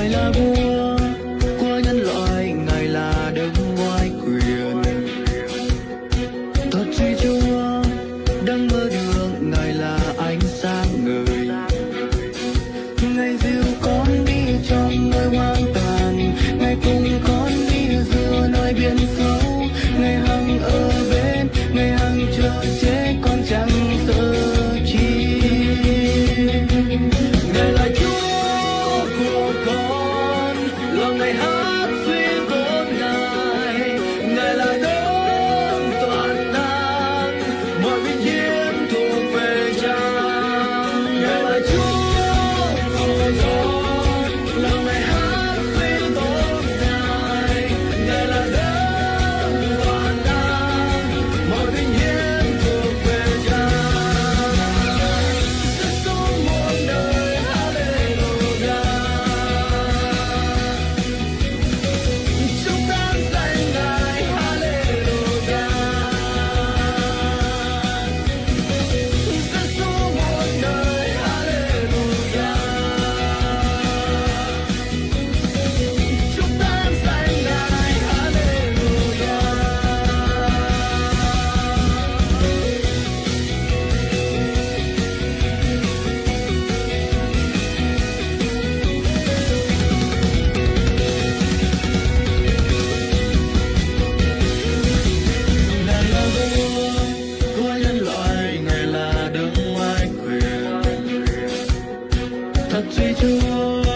Ngài là vua của nhân loại, Ngài là đấng oai quyền. Thật duy Chúa đang mở đường, Ngài là ánh sáng ngời. Ngài dìu con đi trong nơi hoang tàn, Ngài cùng con đi giữa nơi biển sâu. Ngài hằng ở bên, Ngài hằng chờ che con chẳng sợ chi. Ngài là Chúa của con, lòng Ngài hát suy tôn Ngài. Ngài là đấng toàn năng, mọi vinh hiển thuộc về Cha. Ngài là Chúa của con, lòng Ngài hát suy tôn Ngài. Ngài là đấng toàn năng, mọi vinh hiển thuộc về Cha. Rất sống một đời, Hallelujah. Chúng ta danh Ngài, Hallelujah. Rất sống một đời, Hallelujah. Chúng ta danh Ngài, Hallelujah. Ngài là vua của nhân loại, Ngài là đấng oai quyền. Thật duy Chúa